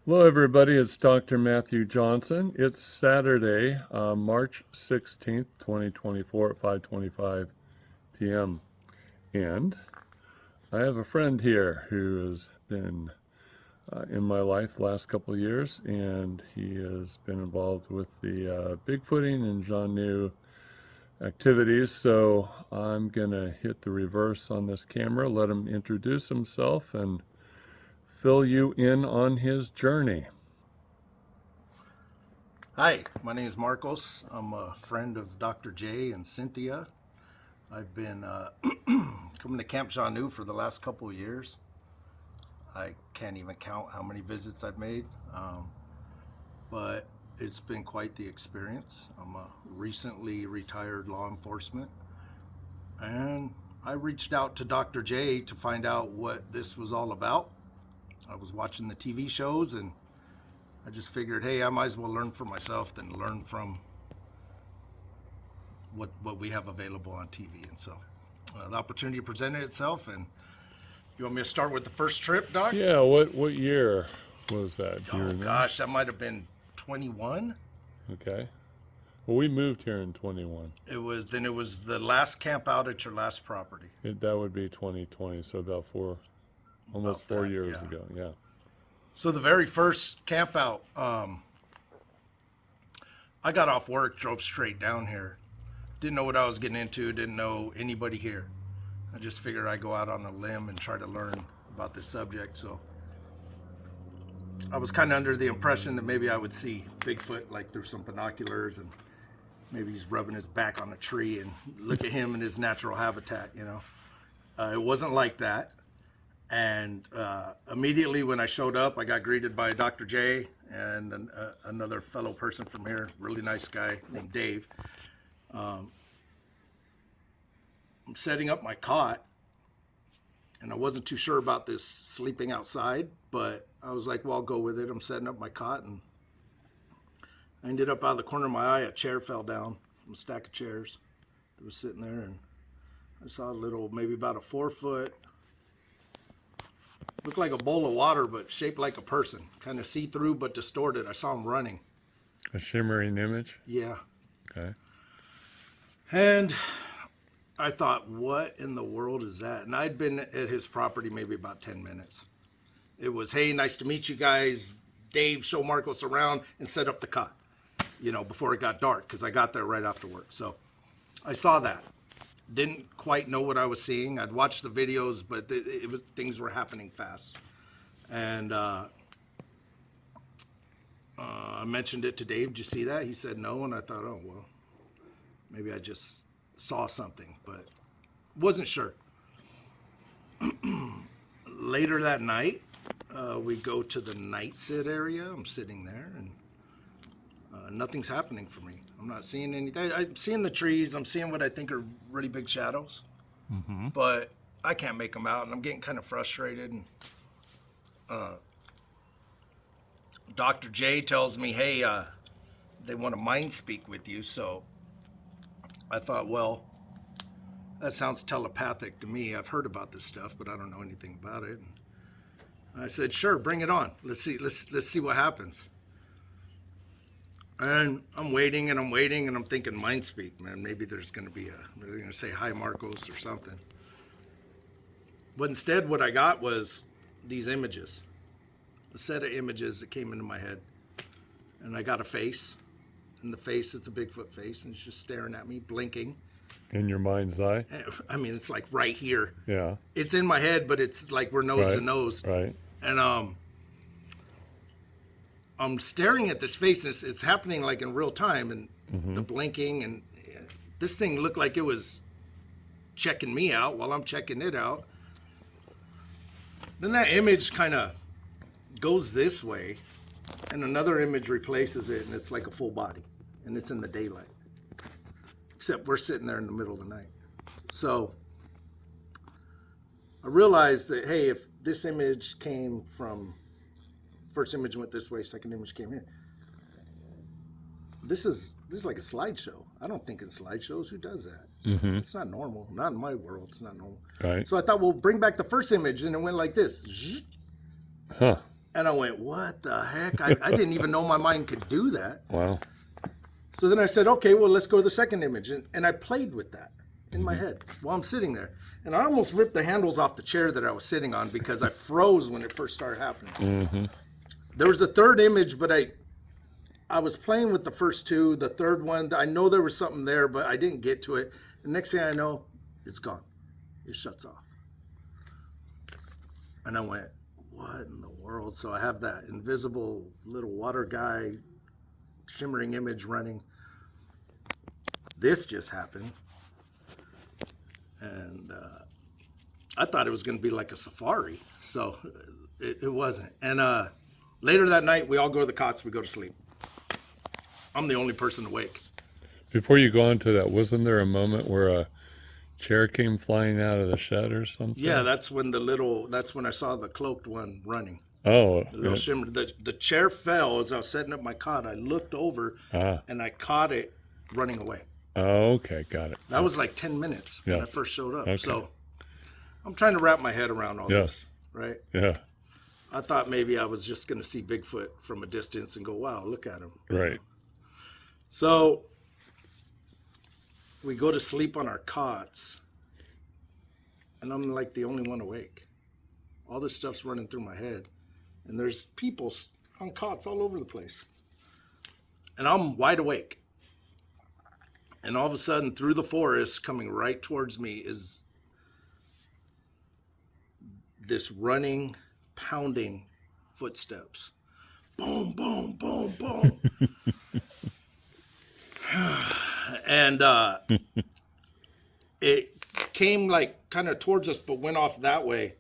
Hello, everybody. It's Dr. Matthew Johnson. It's Saturday, March 16th, 2024 at 5:25 p.m. And I have a friend here who has been in my life the last couple of years, and he has been involved with the Bigfooting and Janu activities. So I'm going to hit the reverse on this camera, let him introduce himself, and fill you in on his journey. Hi, my name is Marcos. I'm a friend of Dr. J and Cynthia. I've been coming to Camp Janu for the last couple of years. I can't even count how many visits I've made, but it's been quite the experience. I'm a recently retired law enforcement, and I reached out to Dr. J to find out what this was all about. I was watching the TV shows, and I just figured, hey, I might as well learn for myself than learn from what we have available on TV. And so the opportunity presented itself. And you want me to start with the first trip, Doc? Yeah, what year was that? Do you Oh remember? gosh, that might have been 21. Okay. Well, we moved here in 21. It was the last camp out at your last property. That would be 2020, so about almost 4 years yeah. ago. Yeah. So the very first camp out, I got off work, drove straight down here. Didn't know what I was getting into, didn't know anybody here. I just figured I'd go out on a limb and try to learn about this subject. So I was kind of under the impression that maybe I would see Bigfoot like through some binoculars, and maybe he's rubbing his back on a tree and look at him in his natural habitat, you know. It wasn't like that. And immediately when I showed up, I got greeted by Dr. J and another fellow person from here, really nice guy named Dave. I'm setting up my cot, and I wasn't too sure about this sleeping outside, but I was like, well, I'll go with it. I'm setting up my cot, and I ended up out of the corner of my eye, a chair fell down from a stack of chairs that was sitting there, and I saw a little, maybe about a 4-foot, looked like a bowl of water, but shaped like a person, kind of see-through but distorted. I saw him running. A shimmering image? Yeah. Okay. And I thought, what in the world is that? And I'd been at his property maybe about 10 minutes. It was, hey, nice to meet you guys. Dave, show Marcos around and set up the cot, you know, before it got dark, because I got there right after work. So I saw that. Didn't quite know what I was seeing. I'd watched the videos, but things were happening fast. And I mentioned it to Dave. Did you see that? He said no, and I thought, oh, well, maybe I just saw something, but wasn't sure. Later that night, we go to the night sit area. I'm sitting there, and nothing's happening for me. I'm not seeing anything. I'm seeing the trees. I'm seeing what I think are really big shadows, but I can't make them out, and I'm getting kind of frustrated. And Dr. J tells me, hey, they want to mind speak with you. So I thought, well, that sounds telepathic to me. I've heard about this stuff, but I don't know anything about it. And I said, sure, bring it on. Let's see what happens. And I'm waiting and I'm waiting and I'm thinking, mind speak, man. Maybe there's going to be they're going to say hi, Marcos, or something. But instead, what I got was these images, a set of images that came into my head. And I got a face. In the face, it's a Bigfoot face, and it's just staring at me, blinking. In your mind's eye? I mean, it's like right here. Yeah. It's in my head, but it's like we're nose to nose. Right. And I'm staring at this face, and it's happening like in real time, and the blinking, and this thing looked like it was checking me out while I'm checking it out. Then that image kind of goes this way, and another image replaces it, and it's like a full body, and it's in the daylight. Except we're sitting there in the middle of the night. So I realized that, hey, if this image came from, first image went this way, second image came here. This is like a slideshow. I don't think in slideshows. Who does that? Mm-hmm. It's not normal. Not in my world. It's not normal. Right. So I thought, well, bring back the first image, and it went like this. Huh. And I went, what the heck? I didn't even know my mind could do that. Wow. So then I said, okay, well, let's go to the second image. And I played with that in my head while I'm sitting there. And I almost ripped the handles off the chair that I was sitting on because I froze when it first started happening. There was a third image, but I was playing with the first two. The third one, I know there was something there, but I didn't get to it. The next thing I know, it's gone. It shuts off. And I went, what in the world? So I have that invisible little water guy shimmering image running. This just happened. And I thought it was going to be like a safari. So it wasn't. And later that night, we all go to the cots. We go to sleep. I'm the only person awake. Before you go on to that, wasn't there a moment where a chair came flying out of the shed or something? Yeah, that's when I saw the cloaked one running. Oh. The little shimmer. The chair fell as I was setting up my cot. I looked over and I caught it running away. Oh, okay. Got it. That was like 10 minutes when I Yes. first showed up. Okay. So I'm trying to wrap my head around all Yes. this, right? Yeah. I thought maybe I was just going to see Bigfoot from a distance and go, wow, look at him. Right. So we go to sleep on our cots, and I'm like the only one awake. All this stuff's running through my head, and there's people on cots all over the place. And I'm wide awake. And all of a sudden, through the forest, coming right towards me is this running, pounding footsteps. Boom, boom, boom, boom. And it came like kind of towards us, but went off that way.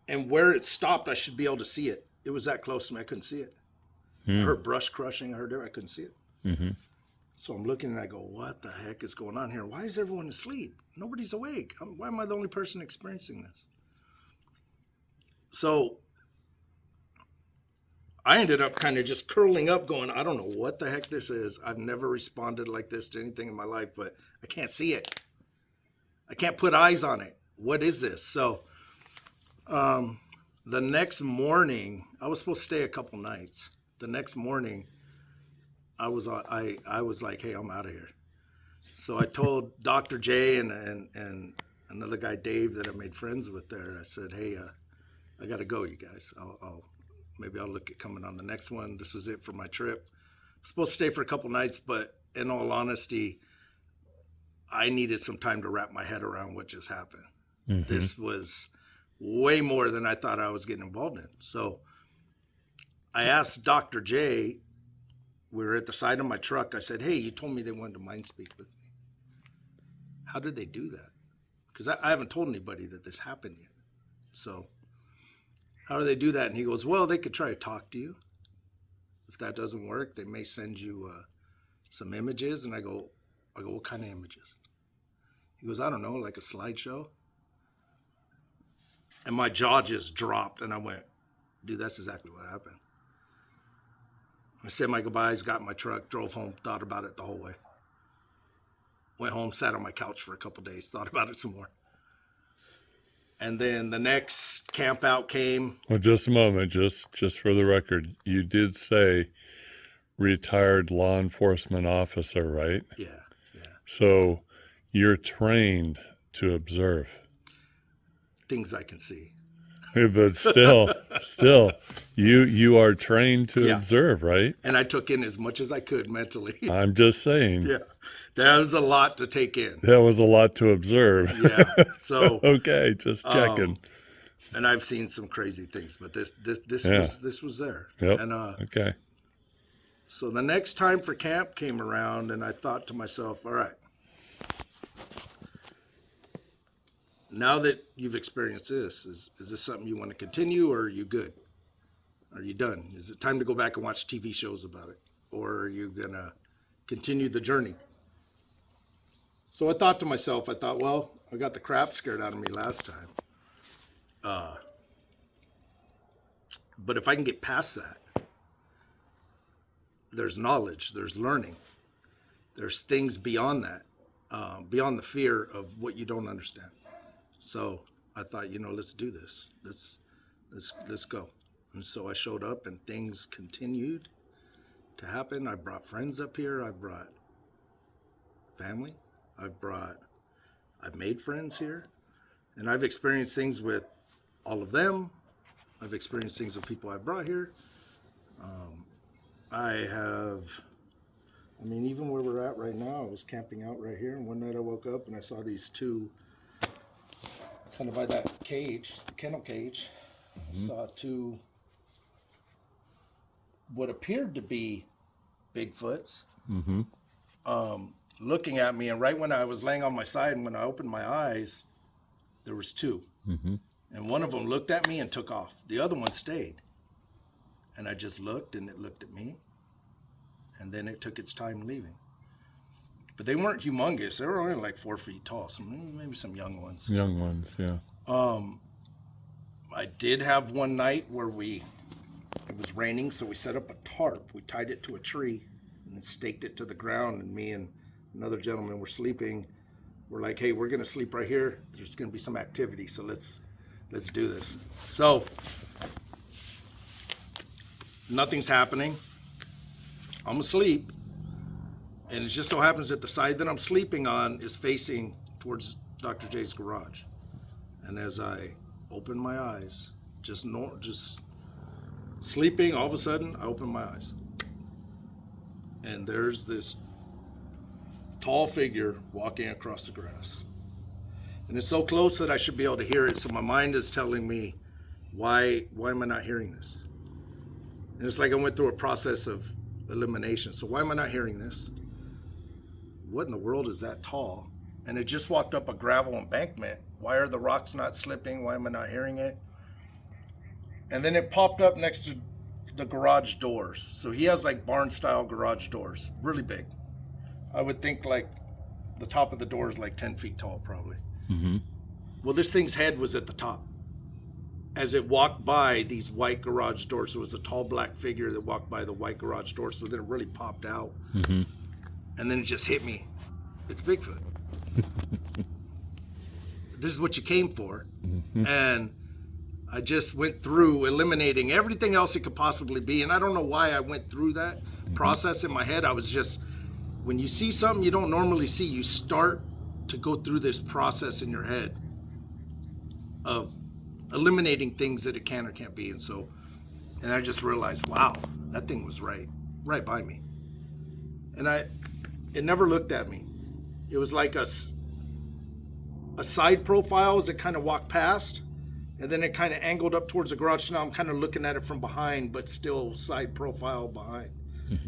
And where it stopped, I should be able to see it. It was that close to me, I couldn't see it. I heard brush crushing, I heard it, I couldn't see it. So I'm looking and I go, what the heck is going on here? Why is everyone asleep? Nobody's awake. Why am I the only person experiencing this? So I ended up kind of just curling up going, I don't know what the heck this is. I've never responded like this to anything in my life, but I can't see it. I can't put eyes on it. What is this? So the next morning, I was supposed to stay a couple nights. The next morning, I was like, hey, I'm out of here. So I told Dr. J and another guy, Dave, that I made friends with there. I said, hey, I got to go, you guys. Maybe I'll look at coming on the next one. This was it for my trip. I was supposed to stay for a couple nights, but in all honesty, I needed some time to wrap my head around what just happened. This was way more than I thought I was getting involved in. So I asked Dr. J, we were at the side of my truck. I said, hey, you told me they wanted to mind speak with me. How did they do that? Because I haven't told anybody that this happened yet. So how do they do that? And he goes, well, they could try to talk to you. If that doesn't work, they may send you some images. And I go, what kind of images? He goes, I don't know, like a slideshow. And my jaw just dropped. And I went, dude, that's exactly what happened. I said my goodbyes, got in my truck, drove home, thought about it the whole way. Went home, sat on my couch for a couple days, thought about it some more. And then the next camp out came. Well, just a moment, just for the record, you did say retired law enforcement officer, right? Yeah. So you're trained to observe. Things I can see. But still, you are trained to observe, right? And I took in as much as I could mentally. I'm just saying. Yeah. That was a lot to take in. That was a lot to observe. Yeah. So okay, just checking. And I've seen some crazy things, but this was there. Yep. And okay. So the next time for camp came around, and I thought to myself, all right, now that you've experienced this, is this something you want to continue, or are you good? Are you done? Is it time to go back and watch TV shows about it? Or are you going to continue the journey? So I thought to myself, well, I got the crap scared out of me last time. But if I can get past that, there's knowledge, there's learning, there's things beyond that, beyond the fear of what you don't understand. So I thought, let's do this. Let's go. And so I showed up, and things continued to happen. I brought friends up here. I brought family. I've made friends here, and I've experienced things with all of them. I've experienced things with people I brought here. Even where we're at right now, I was camping out right here, and one night I woke up and I saw these two, kind of by that cage, the kennel cage, saw two, what appeared to be Bigfoots, looking at me. And right when I was laying on my side and when I opened my eyes, there was two. And one of them looked at me and took off. The other one stayed. And I just looked, and it looked at me. And then it took its time leaving. But they weren't humongous. They were only like 4 feet tall. So maybe some young ones. Young ones, yeah. I did have one night where it was raining, so we set up a tarp. We tied it to a tree and then staked it to the ground. And me and another gentleman were sleeping. We're like, hey, we're going to sleep right here. There's going to be some activity, so let's do this. So nothing's happening. I'm asleep, and it just so happens that the side that I'm sleeping on is facing towards Dr. J's garage. And as I open my eyes, just sleeping, all of a sudden I open my eyes, and there's this tall figure walking across the grass. And it's so close that I should be able to hear it. So my mind is telling me, why am I not hearing this? And it's like I went through a process of elimination. So why am I not hearing this? What in the world is that tall? And it just walked up a gravel embankment. Why are the rocks not slipping? Why am I not hearing it? And then it popped up next to the garage doors. So he has like barn style garage doors, really big. I would think like the top of the door is like 10 feet tall, probably. Well, this thing's head was at the top. As it walked by these white garage doors, there was a tall black figure that walked by the white garage door. So then it really popped out. And then it just hit me. It's Bigfoot. This is what you came for. And I just went through eliminating everything else it could possibly be. And I don't know why I went through that process in my head. I was just, when you see something you don't normally see, you start to go through this process in your head of eliminating things that it can or can't be. And I just realized, wow, that thing was right by me. And it never looked at me. It was like a side profile as it kind of walked past, and then it kind of angled up towards the garage. Now I'm kind of looking at it from behind, but still side profile behind.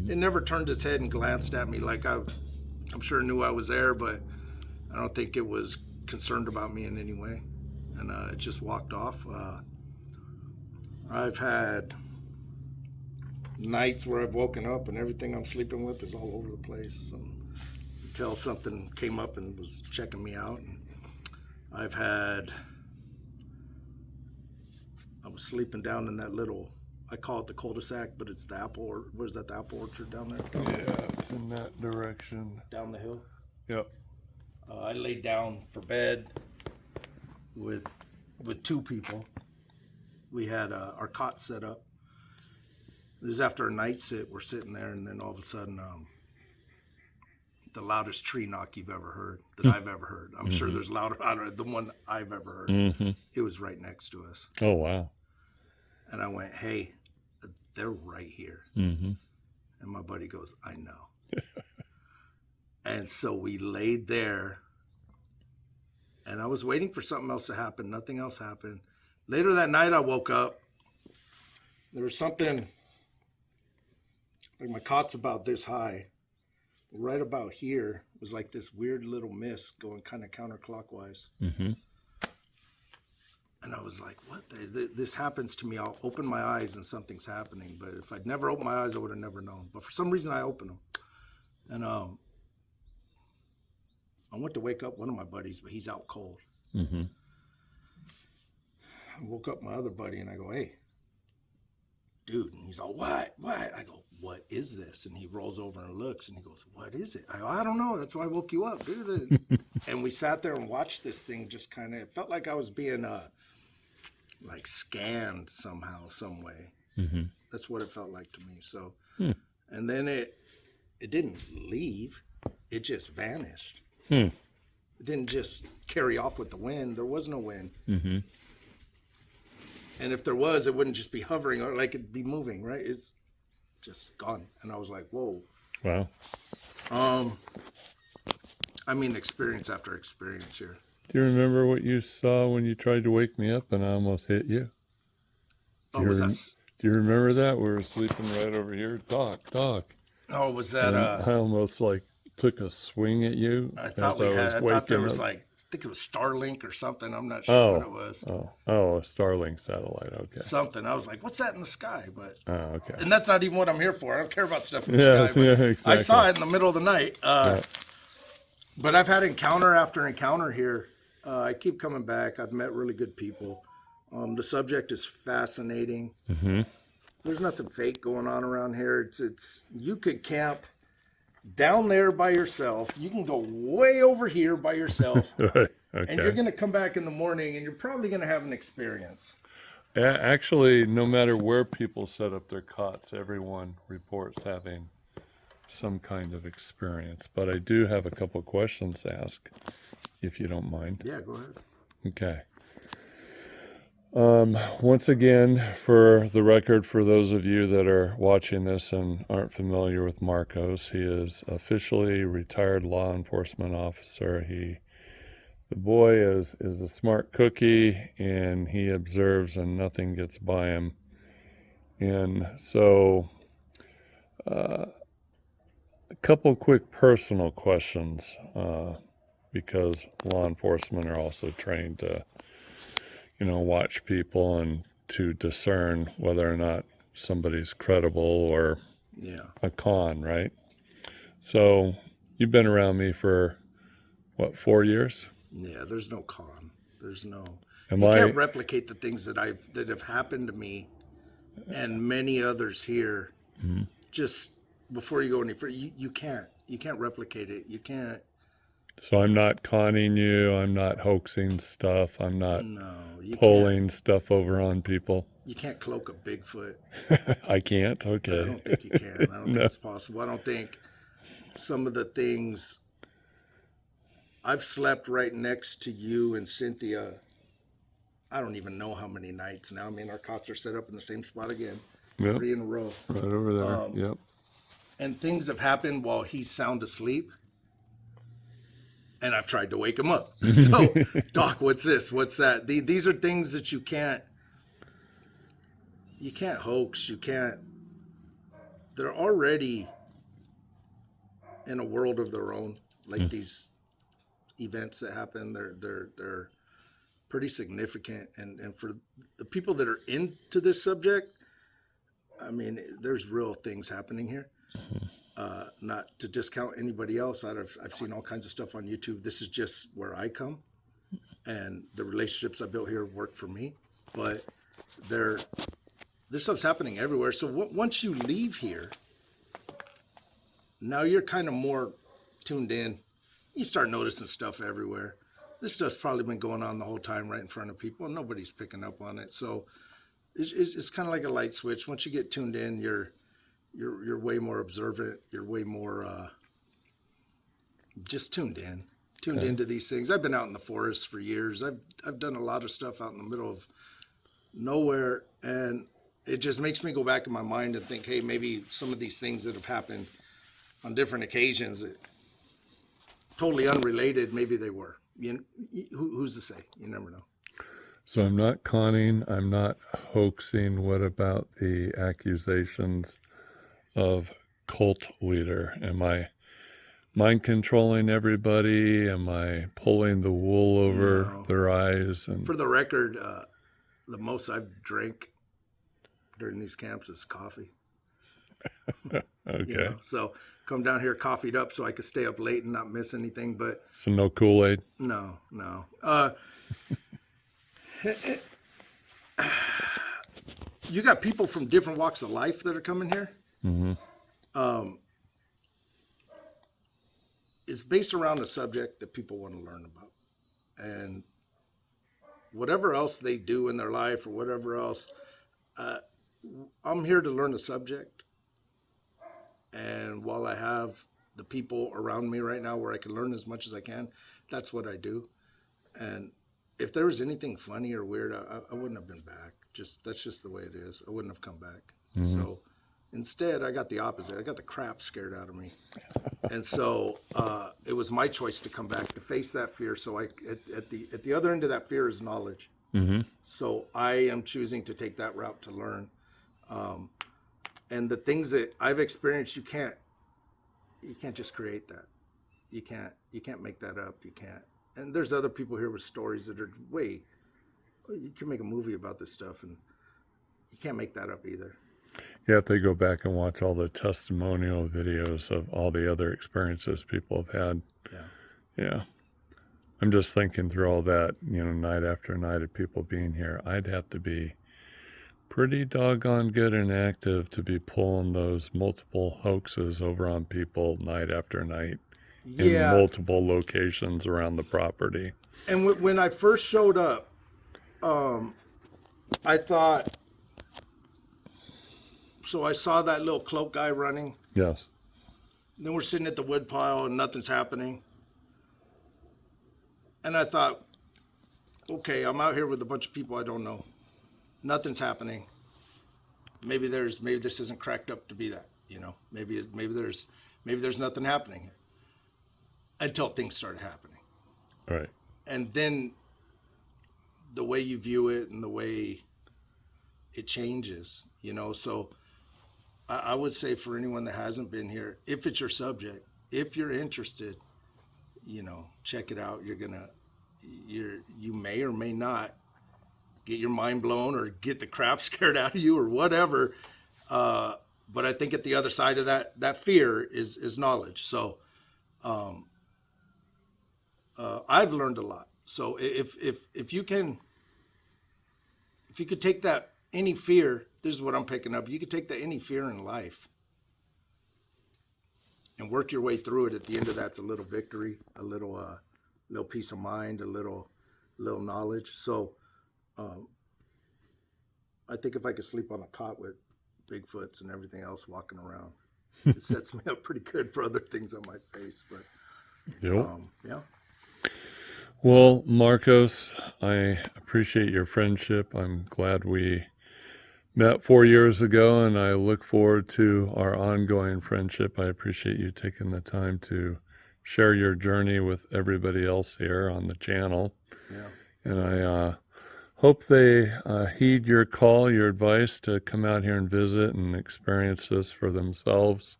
It never turned its head and glanced at me like I'm sure it knew I was there, but I don't think it was concerned about me in any way. And it just walked off. I've had nights where I've woken up and everything I'm sleeping with is all over the place. Until something came up and was checking me out. And I was sleeping down in that little, I call it the cul-de-sac, but it's the apple, or where's that, the apple orchard down there? Yeah, it's in that direction. Down the hill? Yep. I laid down for bed with two people. We had our cot set up. This is after a night sit. We're sitting there, and then all of a sudden, the loudest tree knock you've ever heard, that I've ever heard. I'm sure there's louder the one I've ever heard. It was right next to us. Oh, wow. And I went, hey, they're right here. And my buddy goes, I know. And so we laid there, and I was waiting for something else to happen. Nothing else happened. Later that night, I woke up. There was something, like my cot's about this high. Right about here was like this weird little mist going kind of counterclockwise. And I was like, what? This happens to me. I'll open my eyes and something's happening. But if I'd never opened my eyes, I would have never known. But for some reason, I opened them. And I went to wake up one of my buddies, but he's out cold. I woke up my other buddy, and I go, hey, dude. And he's all, what? I go, what is this? And he rolls over and looks, and he goes, what is it? I go, I don't know. That's why I woke you up, dude. And we sat there and watched this thing just kind of, it felt like I was being like scanned somehow, some way. Mm-hmm. That's what it felt like to me. So, Hmm. and then it didn't leave. It just vanished. Hmm. It didn't just carry off with the wind. There was no wind. Mm-hmm. And if there was, it wouldn't just be hovering or like it'd be moving, right? It's just gone. And I was like, whoa. Wow. I mean, experience after experience here. Do you remember what you saw when you tried to wake me up and I almost hit you? Oh, was that? Do you remember that? We were sleeping right over here. Talk. Oh, was that? And I almost like took a swing at you I thought as I thought there waking was up. like, I think it was Starlink or something. I'm not sure what it was. Oh, a Starlink satellite. Okay. Something. I was like, what's that in the sky? But Okay. and that's not even what I'm here for. I don't care about stuff in the Yeah, sky. But yeah, exactly. I saw it in the middle of the night. Yeah. But I've had encounter after encounter here. I keep coming back. I've met really good people. The subject is fascinating. Mm-hmm. There's nothing fake going on around here. It's you could camp down there by yourself. You can go way over here by yourself. Okay. And you're going to come back in the morning and you're probably going to have an experience. Actually, no matter where people set up their cots, everyone reports having some kind of experience. But I do have a couple of questions to ask, if you don't mind. Yeah, go ahead. Okay. Once again, for the record, for those of you that are watching this and aren't familiar with Marcos, he is officially retired law enforcement officer. The boy is a smart cookie, and he observes and nothing gets by him. And so, a couple quick personal questions, because law enforcement are also trained to watch people and to discern whether or not somebody's credible or a con, right? So you've been around me for, what, 4 years? Yeah, there's no con. There's no... You can't replicate the things that have happened to me and many others here. Mm-hmm. Just before you go any further, you can't replicate it. You can't... So I'm not conning you. I'm not hoaxing stuff. I'm not you pulling stuff over on people. You can't cloak a Bigfoot. I can't? Okay. I don't think you can. I don't think it's possible. I don't think some of the things... I've slept right next to you and Cynthia. I don't even know how many nights now. I mean, our cots are set up in the same spot again. Yep. 3 in a row. Right over there. Yep. And things have happened while he's sound asleep. And I've tried to wake him up. So, Doc, what's this? What's that? These are things that you can't hoax. You can't. They're already in a world of their own. Like these events that happen, they're pretty significant. And for the people that are into this subject, I mean, there's real things happening here. Not to discount anybody else. I've seen all kinds of stuff on YouTube. This is just where I come, and the relationships I built here work for me. But this stuff's happening everywhere. So once you leave here, now you're kind of more tuned in. You start noticing stuff everywhere. This stuff's probably been going on the whole time right in front of people, and nobody's picking up on it. So it's kind of like a light switch. Once you get tuned in, you're way more observant. You're way more just tuned into these things. I've been out in the forest for years. I've done a lot of stuff out in the middle of nowhere, and it just makes me go back in my mind and think, hey, maybe some of these things that have happened on different occasions, totally unrelated, maybe they were. Who's to say? You never know. So I'm not conning. I'm not hoaxing. What about the accusations of cult leader? Am I mind controlling everybody? Am I pulling the wool over their eyes? And for the record, the most I've drank during these camps is coffee. Okay. So come down here coffeeed up so I could stay up late and not miss anything. But so no Kool-Aid? No. You got people from different walks of life that are coming here. Mm-hmm. It's based around a subject that people want to learn about. And whatever else they do in their life or whatever else, I'm here to learn a subject. And while I have the people around me right now where I can learn as much as I can, that's what I do. And if there was anything funny or weird, I wouldn't have been back. That's just the way it is. I wouldn't have come back. So instead, I got the opposite. I got the crap scared out of me. And so it was my choice to come back, to face that fear. So at the other end of that fear is knowledge. So I am choosing to take that route to learn. And the things that I've experienced, you can't just create that. You can't make that up. You can't. And there's other people here with stories that are you can make a movie about this stuff, and you can't make that up either. You have to go back and watch all the testimonial videos of all the other experiences people have had. Yeah. I'm just thinking through all that, night after night of people being here. I'd have to be pretty doggone good and active to be pulling those multiple hoaxes over on people night after night in multiple locations around the property. And when I first showed up, I thought, so I saw that little cloak guy running. Yes. Then we're sitting at the wood pile and nothing's happening. And I thought, okay, I'm out here with a bunch of people I don't know. Nothing's happening. Maybe this isn't cracked up to be that, maybe there's nothing happening here, until things started happening. Right. And then the way you view it and the way it changes, so I would say for anyone that hasn't been here, if it's your subject, if you're interested, check it out. You may or may not get your mind blown or get the crap scared out of you or whatever. But I think at the other side of that fear is knowledge. So I've learned a lot. So if you could take that, any fear, this is what I'm picking up. You could take that any fear in life and work your way through it. At the end of that's a little victory, a little peace of mind, a little knowledge. So I think if I could sleep on a cot with Bigfoots and everything else walking around, it sets me up pretty good for other things I might face. But yeah. Well, Marcos, I appreciate your friendship. I'm glad we met 4 years ago, and I look forward to our ongoing friendship. I appreciate you taking the time to share your journey with everybody else here on the channel. Yeah. And I hope they heed your call, your advice to come out here and visit and experience this for themselves.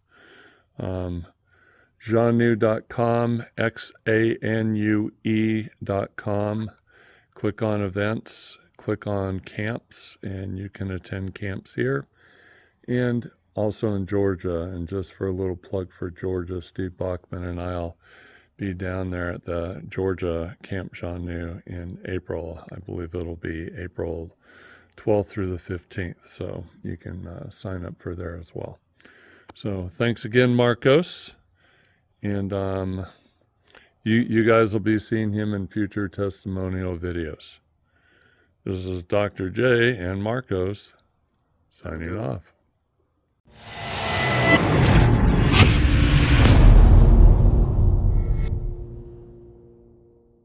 Xanue.com, XANUE.com. Click on events, click on camps, and you can attend camps here and also in Georgia. And just for a little plug for Georgia, Steve Bachman and I'll be down there at the Georgia Camp Xanue in April. I believe it'll be April 12th through the 15th. So you can sign up for there as well. So thanks again, Marcos. And you guys will be seeing him in future testimonial videos. This is Dr. J and Marcos signing off.